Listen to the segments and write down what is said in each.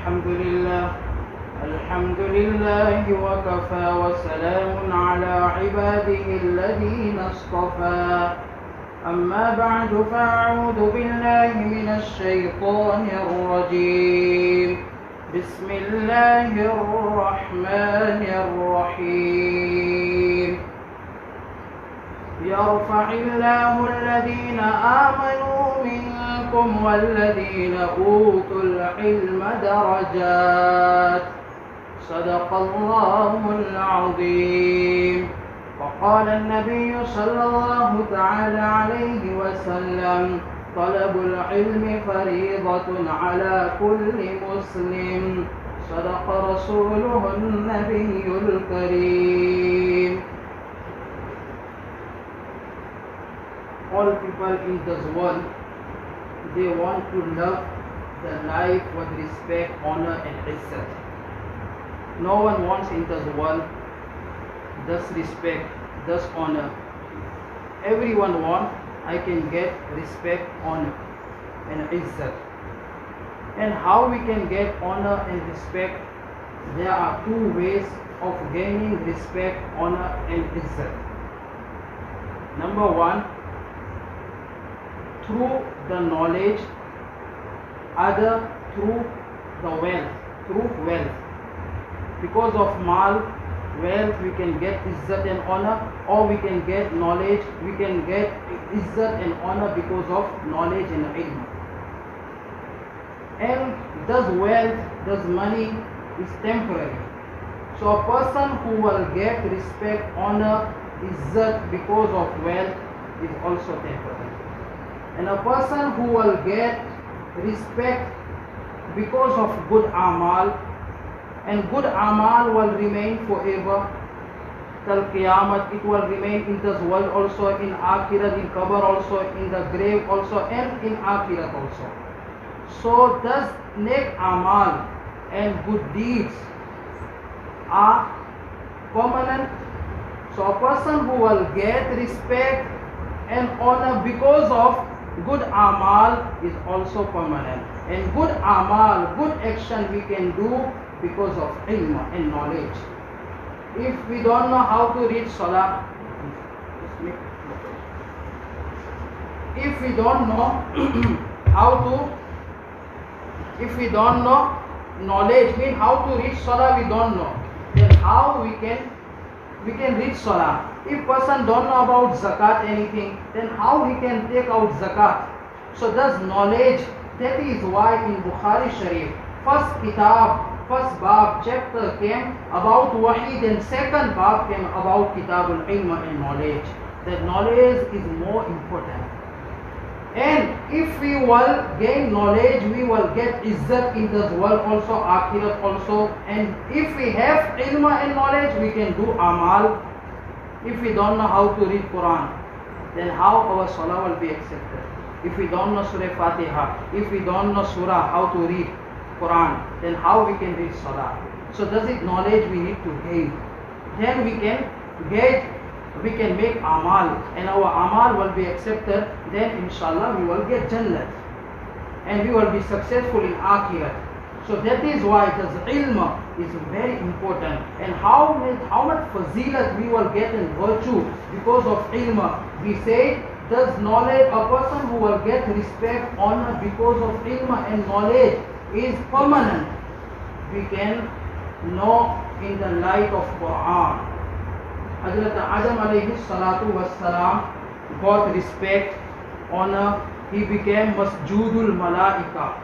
الحمد لله وكفى وسلام على عباده الذين اصطفى أما بعد فأعوذ بالله من الشيطان الرجيم بسم الله الرحمن الرحيم يرفع الله الذين آمنوا منكم والذين أوتوا العلم درجات صدق الله العظيم. وقال النبي صلى الله تعالى عليه وسلم طلب العلم فريضة على كل مسلم صدق رسوله النبي الكريم. All people in this world, they want to live the life with respect, honor and izzat. No one wants in this world this respect, this honor. Everyone wants, I can get respect, honor and izzat. And how we can get honor and respect? There are two ways of gaining respect, honor and izzat. Number one, through the knowledge, other through the wealth, through wealth. Because of mal, wealth, we can get izzat and honor, or we can get knowledge, we can get izzat and honor because of knowledge and ilm. And this wealth, this money is temporary. So a person who will get respect, honor, izzat because of wealth is also temporary. And a person who will get respect because of good amal, and good amal will remain forever till Qiyamah. It will remain in this world also, in Akhirat, in Qabr also, in the grave also, and in Akhirat also. So thus nek amal and good deeds are permanent. So a person who will get respect and honor because of good amal is also permanent. And good amal, good action we can do because of ilm and knowledge. If we don't know how to read salah, if we don't know if we don't know knowledge, mean how to read salah we don't know, then how we can read salah? If person don't know about zakat anything, then how he can take out zakat? So thus knowledge, that is why in Bukhari Sharif, first kitab, first bab, chapter came about wahi, then second bab came about kitabul ilm and knowledge. That knowledge is more important. And if we will gain knowledge, we will get izzat in this world also, akhirat also. And if we have ilm and knowledge, we can do amal. If we don't know how to read Quran, then how our salah will be accepted? If we don't know Surah Fatiha, if we don't know Surah, how to read Quran, then how we can read salah? So this is knowledge we need to gain. Then we can make amal, and our amal will be accepted. Then inshallah we will get Jannat, and we will be successful in Akhirat. So that is why this ilm is very important. And how much fazilat we will get in virtue because of ilm. We say this knowledge, a person who will get respect, honor because of ilm and knowledge is permanent. We can know in the light of Quran. Hazrat Adam alayhi salatu wassalam got respect, honor. He became Masjudul Malaika.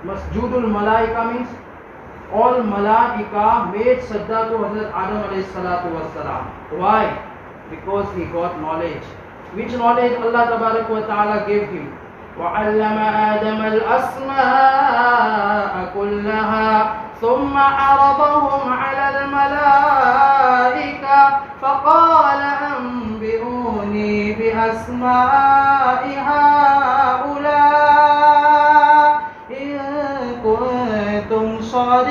Masjudul Malaika means all Malaika made sajda to Hazrat Adam alayhi salatu wassalam. Why? Because he got knowledge. Which knowledge Allah tabarak wa ta'ala gave him? وَعَلَّمَ آدَمَ الْأَسْمَاءَ كُلَّهَا ثُمَّ عَرَضَهُمْ عَلَى الْمَلَائِكَةِ فَقَالَ أَنْبِئُونِي بِأَسْمَاءِ هَؤُلَاءِ إِن كُنتُمْ صَادِقِينَ.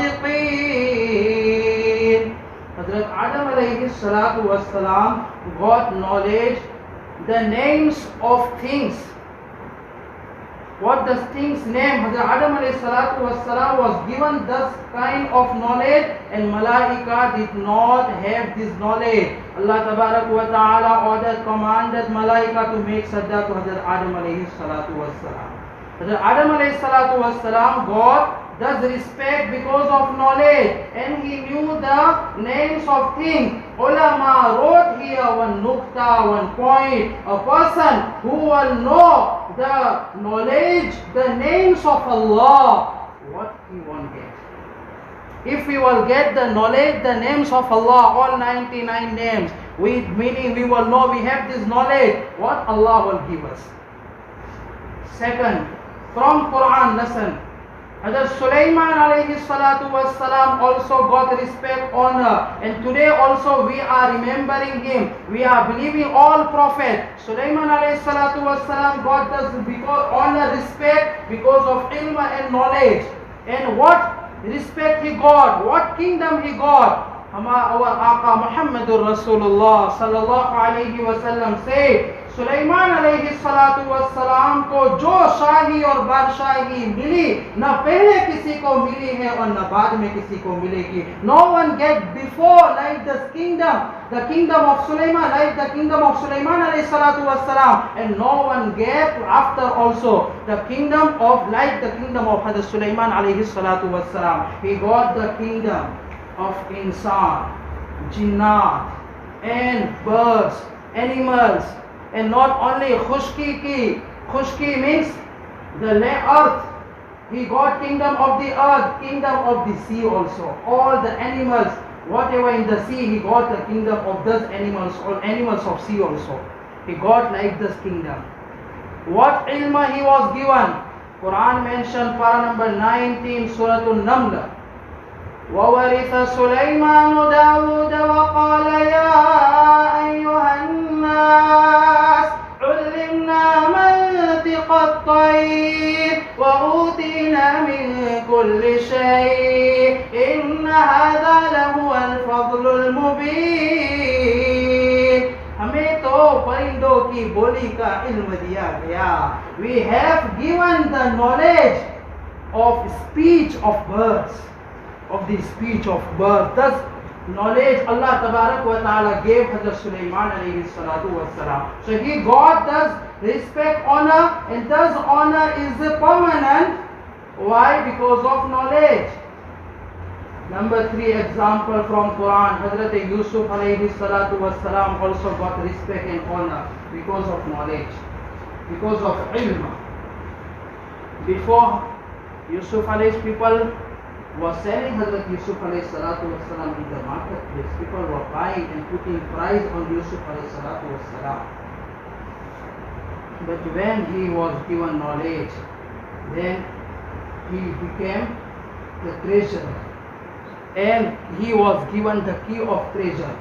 Hazrat Adam alayhi salatu wassalam got knowledge, the names of things what the thing's name. Hazrat Adam alayhi salatu wassalam was given this kind of knowledge, and Malaika did not have this knowledge. Allah tabarak wa ta'ala ordered, commanded Malaika to make sajda to Hazrat Adam alayhi salatu wassalam. Hazrat Adam alayhi salatu wassalam got does respect because of knowledge, and he knew the names of things. Ulama wrote here one nukta, one point. A person who will know the knowledge, the names of Allah, what he won't get. If we will get the knowledge, the names of Allah, all 99 names, meaning we will know, we have this knowledge, what Allah will give us. Second, from Quran lesson, Hazrat Sulaiman alayhi salatu wassalam also got respect, honor, and today also we are remembering him. We are believing all prophets. Sulaiman alayhi salatu wassalam got this because honor, respect because of ilm and knowledge. And what respect he got, what kingdom he got. Our Aqa Muhammadur Rasulullah sallallahu alayhi wasallam said, Suleman अलैहिस्सलातु वस्सलाम को जो शाही और बादशाही मिली, न पहले किसी को मिली है और न बाद में किसी को मिलेगी. No one get before like this kingdom, the kingdom of Sulaiman, like the kingdom of Sulaiman अलैहिस्सलातु वस्सलाम, and no one get after also the kingdom of like the kingdom of Hazrat Sulaiman अलैहिस्सलातु वस्सलाम. He got the kingdom of insan, jinnat, and birds, animals. And not only khushki means the earth. He got kingdom of the earth, kingdom of the sea also. All the animals, whatever in the sea, he got the kingdom of those animals, or animals of sea also. He got like this kingdom. What ilma he was given? Quran mentioned para number 19, Surah An-Naml. وَوَرِثَ سُلَيْمَانُ دَاوُودَ وَقَالَ يَا أَيُّهَا النَّاسُ عُلِّمْنَا مَنطِقَ الطَّيْرِ وَأُوتِينَا مِنْ كُلِّ شَيْءٍ إِنَّ هَذَا لَهُوَ الْفَضْلُ الْمُبِينُ. हमें तो परिंदों की बोली का इल्म दिया गया. We have given the knowledge of speech of birds. Of the speech of birds. Thus, knowledge Allah Tabarak wa Ta'ala gave Hazrat Sulaiman alayhi salatu wassalam. So he got thus respect, honor, and thus honor is permanent. Why? Because of knowledge. Number 3 example from Quran. Hazrat Yusuf alayhi salatu wassalam also got respect and honor because of knowledge, because of ilm. Before Yusuf alayhi's people was selling Hazrat Yusuf alayhi salatu wassalam in the marketplace. People were buying and putting price on Yusuf alayhi salatu wassalam. But when he was given knowledge, then he became the treasurer, and he was given the key of treasure.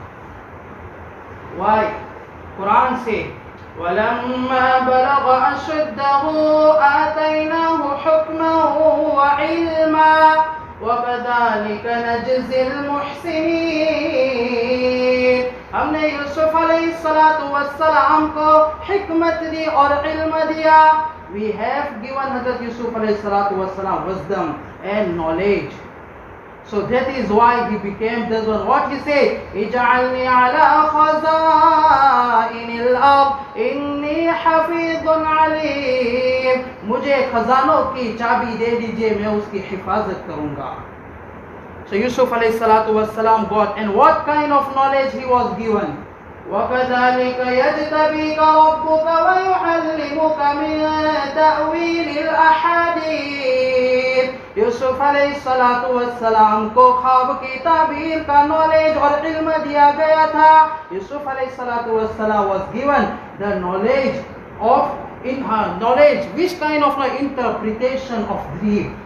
Why? Quran says, وَلَمَّا بَلَغَ أَشُدَّهُ آتَيْنَاهُ حُكْمًا وَعِلْمًا وَكَذَلِكَ نَجْزِي الْمُحْسِنِينَ. हमने यूसुफ अलैहिस्सलातु वस्सलाम को हिकमत दी और इल्म दिया. We have given Hazrat Yusuf अलैहिस्सलातु वस्सलाम wisdom and knowledge. So that is why he became this one. What he said? اجعلني على خزائن الأرض إني حفيظ عليم. मुझे खजानों की चाबी दे दीजिए, मैं उसकी हिफाजत करूंगा. So Yusuf alayhi salatu wassalam got, and what kind of knowledge he was given? وَكَذَلِكَ يَجْتَبِيكَ رَبُّكَ وَيُعَلِّمُكَ مِنْ تَأْوِيلِ الْأَحَادِيثِ. Yusuf अलैहिस्सलातु वस्सलाम को ख्वाब की ताबीर का नॉलेज और इल्म दिया गया था. Yusuf अलैहिस्सलातु वस्सलाम was given the knowledge of knowledge, which kind of interpretation of dream.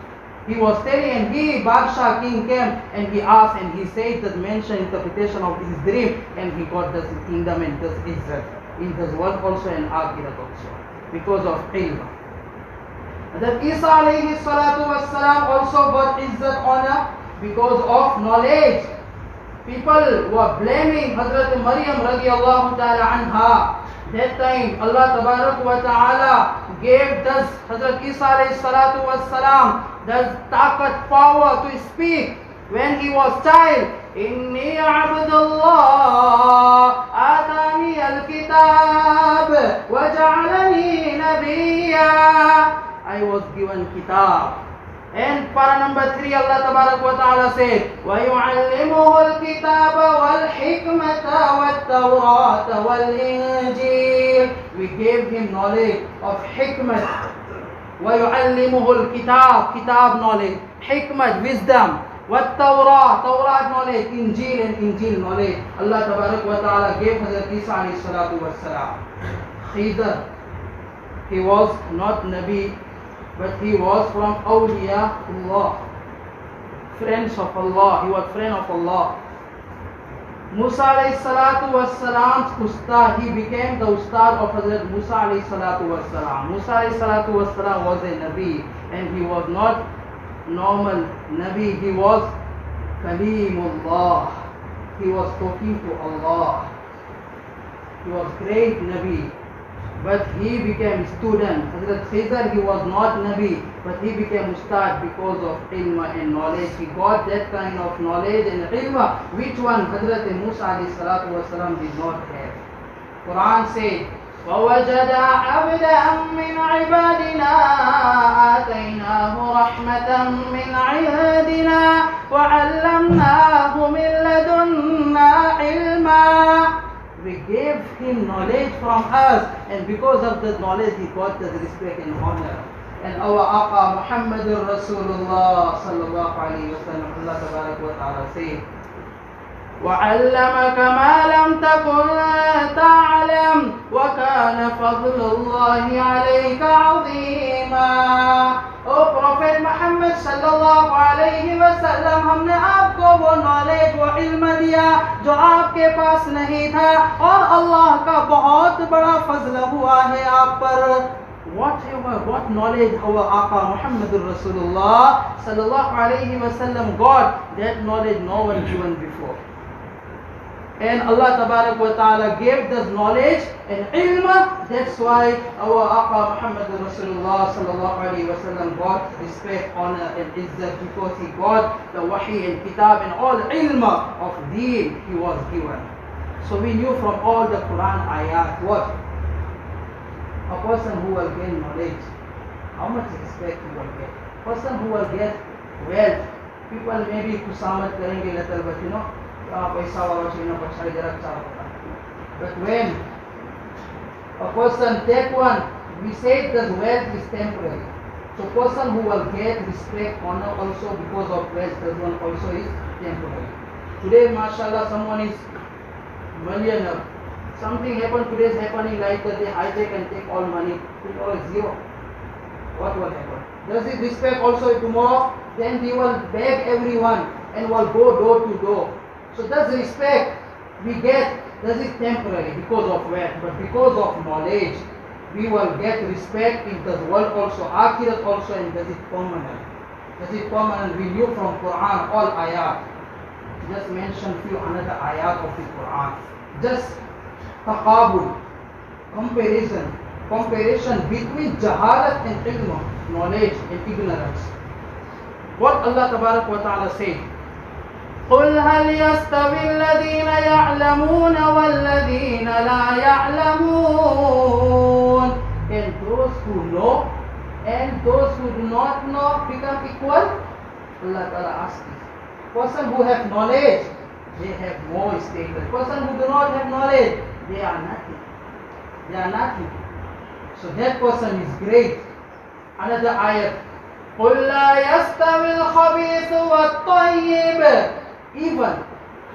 He was telling, and he, Badshah king, came and he asked and he said that mention interpretation of his dream, and he got this kingdom and this izzat in this world also and akhirat also because of ilm. That Isa alayhi salatu wassalam also got izzat, honor because of knowledge. People were blaming Hazrat Maryam radiallahu ta'ala anha That time Allah Tabarak wa Ta'ala gave thus Hazrat Isa alayhi salatu was salam the taqat power to speak when he was child. Inni Abdullah atani al-kitab wa ja'alani nabiyya. I was given kitab. And para number 3 Allah Tabarak wa Ta'ala said وَيُعَلِّمُهُ الْكِتَابَ وَالْحِكْمَةَ وَالتَّوْرَاةَ وَالْإِنْجِيلَ. We gave him knowledge of hikmah. وَيُعَلِّمُهُ الْكِتَاب, kitab knowledge, hikmah, wisdom, وَالتَّوْرَاة, Tawrat knowledge, Injil and Injil knowledge. Allah Tabarak wa Ta'ala gave Hazrat Isa alayhi salatu was salam. Khidr, he was not Nabi, but he was from Awliyaullah, friends of Allah. He was friend of Allah. Musa alayhi salatu was salam's ustad. He became the ustad of Hazrat Musa alayhi salatu was salam. Musa alayhi salatu was salam was a Nabi, and he was not normal Nabi. He was Kalimullah. He was talking to Allah. He was great Nabi. But he became student. Hazrat Khidr, he was not Nabi, but he became Ustad because of ilm and knowledge. He got that kind of knowledge and ilm, which one Hazrat Musa alayhi salatu wasalam did not have. Quran says, وَوَجَدَ عَبْدًا مِّنْ عِبَادِنَا آتَيْنَاهُ رَحْمَةً مِّنْ عِندِنَا وَعَلَّمْنَاهُ مِن لَّدُنَّا عِلْمًا. We gave him knowledge from us, and because of the knowledge he got the respect and honor. And our Aqa Muhammadur Rasulullah sallallahu alayhi wa sallam, Allah tabarak wa ta'ala said, وَعَلَّمَكَ مَا لَمْ تَكُنْ تَعْلَمْ وَكَانَ فَضْلُ اللَّهِ عَلَيْكَ عَظِيمًا. O Prophet Muhammad sallallahu alayhi wa sallam, हमने आपको वो knowledge वो इल्म दिया जो आपके पास नहीं था, और अल्लाह का बहुत बड़ा फजल हुआ है आप पर. What knowledge our Aqa Muhammadur Rasulullah sallallahu alayhi wa sallam got, that knowledge no one given before. And Allah Tabarak wa Ta'ala gave this knowledge and ilm. That's why our Aqa Muhammadur Rasulullah sallallahu alayhi wa sallam got respect, honor and izzat, because he got the wahi and kitab and all ilm of deen he was given. So we knew from all the Quran ayat what? A person who will gain knowledge, how much respect he will get. Person who will get wealth, people maybe kusamat karenge little, but you know, but when a person take one, we say that wealth is temporary. So person who will get respect, honor also because of wealth, that one also is temporary. Today, mashallah, someone is millionaire. Something happened, today is happening like that, they hijack and take all money. Tomorrow is zero. What will happen? Does it respect also tomorrow? Then he will beg everyone and will go door to door. So does respect we get, does it temporary because of wealth, but because of knowledge we will get respect in the world also, akhirat also, and does it permanent? Does it permanent? We knew from Quran all ayat. Just mention few another ayat of the Quran. Just taqabul, comparison between jahalat and ilm, knowledge and ignorance. What Allah Tabarak wa Ta'ala said, قُلْ هَلْ يَسْتَوِي الَّذِينَ يَعْلَمُونَ وَالَّذِينَ لَا يَعْلَمُونَ. And those who know and those who do not know become equal? Allah Ta'ala asks this. Person who have knowledge, they have more status. Person who do not have knowledge, they are nothing. They are nothing. So that person is great. Another ayat. قُلْ لَا يَسْتَوِي الْخَبِيثُ وَالطَّيِّبُ. Evil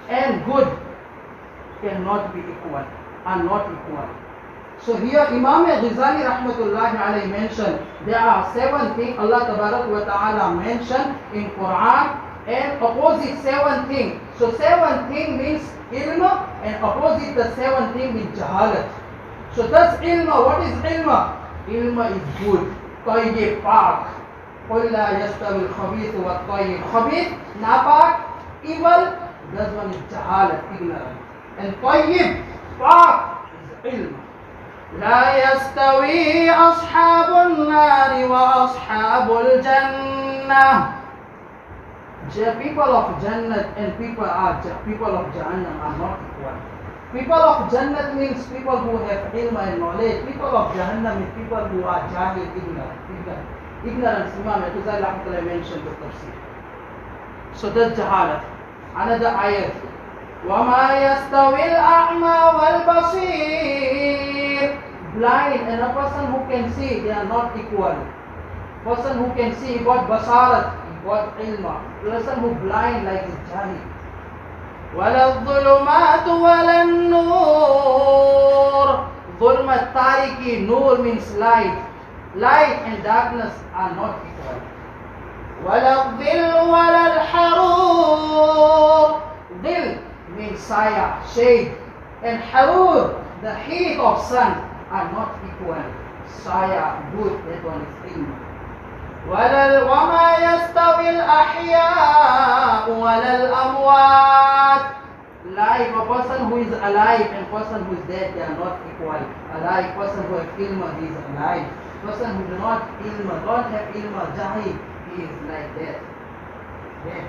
and good cannot be equal, are not equal. So here Imam Ghazali rahmatullahi alayhi mentioned there are 7 things Allah Tabarak wa Ta'ala mentioned in Quran, and opposite 7 things. So 7 things means ilm, and opposite the 7 things means jahalat. So that's ilm. What is ilm? Ilm is good, tayyib, pak. قُلْ لَا يَسْتَوِي الْخَبِيثُ وَالطَّيِّبُ. Khabith, napak, evil, that one is jahalat, ignorant. And tayyib, pak, is ilm. لا يستوي أصحاب النار وأصحاب الجنة. The people of Jannah and people of Jahannam are not equal. People of Jannah means people who have ilm and knowledge. People of Jahannam means people who are jahil, ignorance. Imam Al-Ghazali rahmatullah mentioned the tafsir. So that's jahalat. Another ayat. وَمَا يَسْتَوِي الْأَعْمَى وَالْبَصِيرُ. Blind and a person who can see, they are not equal. Person who can see, he got basarat, he got ilma. Person who blind like is jahil. وَلَا الظُّلُمَاتُ وَلَا النُّورُ. Dhulmat tariki, nur means light. Light and darkness are not equal. وَلَا الظِّلُّ وَلَا الْحَرُورُ. Dhil means saya, shade. And harur, the heat of sun, are not equal. Saya, good, that one is ilm. وَمَا يَسْتَوِي الْأَحْيَاءُ وَلَا الْأَمْوَاتُ. Life, a person who is alive and person who is dead, they are not equal. Alive, person who has ilma, he is alive. Person who do not ilma, don't have ilma, jahil, he is like that. Yeah.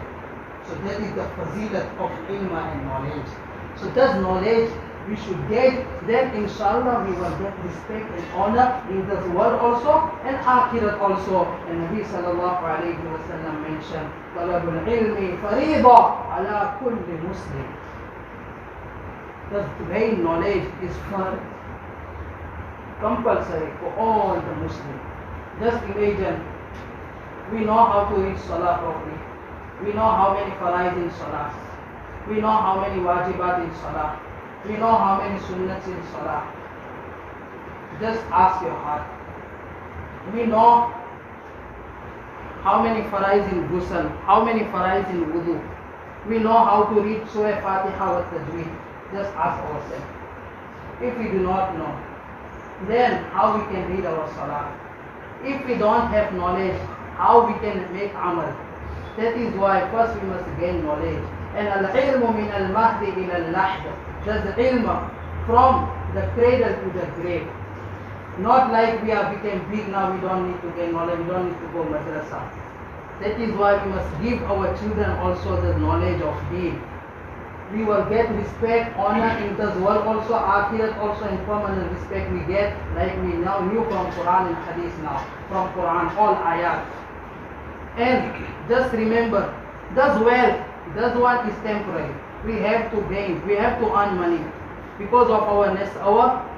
So that is the fazilat of ilma and knowledge. So that's knowledge we should get, then inshallah we will get respect and honor in this world also and akhirat also. And Nabi sallallahu alayhi wa sallam mentioned, talabul ilmi fariida ala kulli muslim. The main knowledge is for compulsory for all the Muslims. Just imagine, we know how to read salah properly. We know how many faraid in salah. We know how many wajibat in salah. We know how many sunnats in salah. Just ask your heart. We know how many faraid in ghusl, how many faraid in wudu. We know how to read Surah Fatiha with tajweed. Just ask ourselves. If we do not know, then how we can read our salah? If we don't have knowledge, how we can make amal? That is why first we must gain knowledge. And al-ilmu min al-mahdi ila al-lahd. That's the ilm from the cradle to the grave. Not like we have become big now, we don't need to gain knowledge, we don't need to go madrasa. That is why we must give our children also the knowledge of deen. We will get respect, honor in this world also, akhirat also, and permanent respect we get, like we now knew from Quran and Hadith now. From Quran, all ayat. And just remember, this wealth, this one is temporary. We have to gain, we have to earn money because of our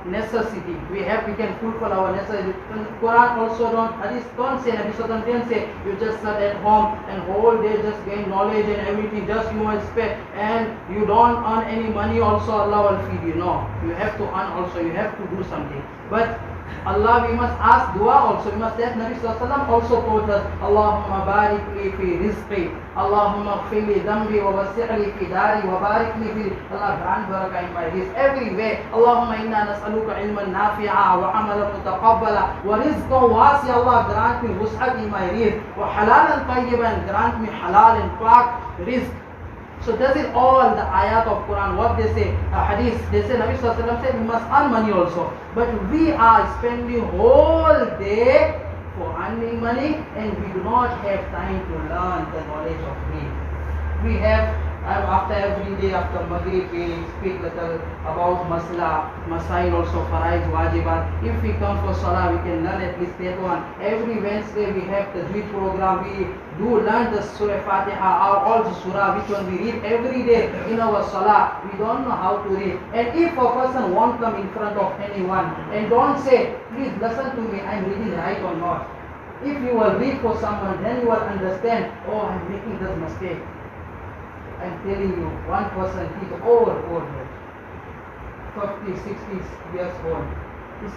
necessity. We can fulfill our necessity. Quran also don't, Hadith don't say, Nabi Sallallahu didn't say, you just sit at home and whole day just gain knowledge and everything, just you will spend and you don't earn any money also, Allah will feed you. No, you have to earn also, you have to do something. But Allah, we must ask dua also. We must ask Nabi Sallallahu Alaihi Wasallam also taught us, Allahumma barik li fi rizqi, Allahumma khfir li dhanbi wa wasi' fi dari wa barik li fi, Allah grant barakah in my rizq. Everywhere, Allahumma inna nas'aluka ilman nafi'a wa amalan mutaqabbala wa rizqan wasi'. Allah grant me wus'at in my rizq wa halalan tayyiban, grant me halal and pak rizq. So that is all the ayat of Quran, what they say, hadith, they say, Nabi Sallallahu Alaihi Wasallam said, we must earn money also. But we are spending whole day for earning money and we do not have time to learn the knowledge of deen. We have, after every day, after Maghrib, we speak little about masla, masail also, faraid, wajibat. If we come for salah, we can learn at least that one. Every Wednesday we have the Tajweed program, we do learn the Surah Fatiha, all the surah, which one we read every day in our salah. We don't know how to read. And if a person won't come in front of anyone and don't say, please listen to me, I'm reading right or not. If you will read for someone, then you will understand, oh, I'm making this mistake. I'm telling you, one person, he's old, 50, 60 years old.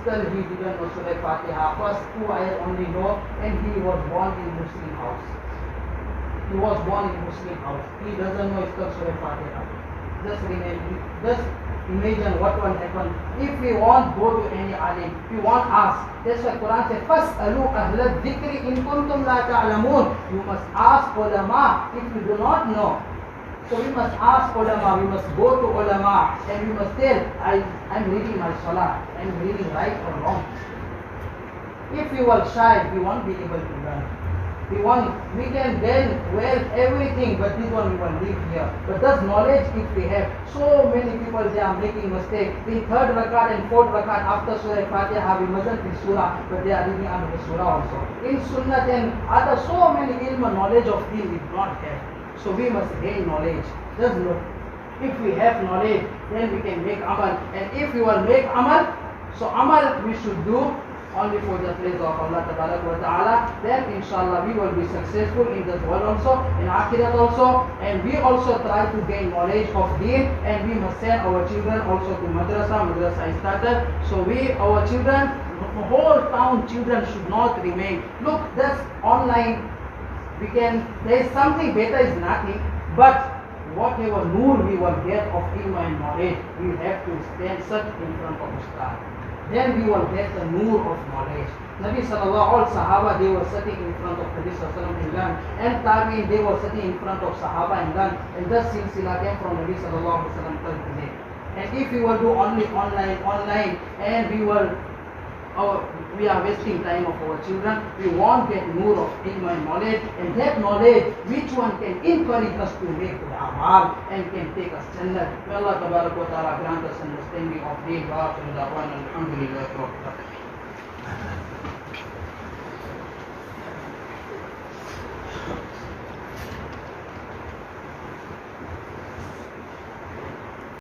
Still he didn't know Surah Fatiha. First 2 ayat only know, and he was born in Muslim house. He was born in Muslim house. He doesn't know still Surah Fatiha. Just imagine what will happen. If we won't go to any alim, we won't ask. That's why Quran says, فَاسْأَلُوا أَهْلَ الذِّكْرِ إِن كُنْتُمْ لَا تَعْلَمُونَ. You must ask ulama if you do not know. So we must ask ulama, we must go to ulama, and we must tell, I'm reading my salah, I'm reading right or wrong. If we were shy, we won't be able to learn. We can then wear everything, but this one we will leave here. But thus knowledge, if we have, so many people they are making mistakes. In third rakat and fourth rakat after Surah Fatiha, we mustn't read surah, but they are reading another surah also. In Sunnah and other, so many ilm knowledge of deen we do not have. So we must gain knowledge. Just look. If we have knowledge, then we can make amal. And if we will make amal, so amal we should do only for the pleasure of Allah Ta'ala, then inshallah we will be successful in this world also, in akhirat also, and we also try to gain knowledge of deen, and we must send our children also to madrasa is started, so our children, the whole town children should not remain. Look, this online, there is something better is nothing, but whatever nur we will get of ilm and knowledge, we have to stand such in front of Ustad. Then we will get the nur of knowledge. Nabi sallallahu all Sahaba, they were sitting in front of Nabi sallallahu and learn, and Tabi'in, they were sitting in front of Sahaba and learn, and thus silsila came from Nabi sallallahu alaihi wasallam till today. And if we will do only online, and we are wasting time of our children, we won't get nur of ilm and knowledge, and that knowledge, which one can encourage us to make the amal and can take us Jannah. May Allah Ta'ala grant us understanding of deen. Alhamdulillah.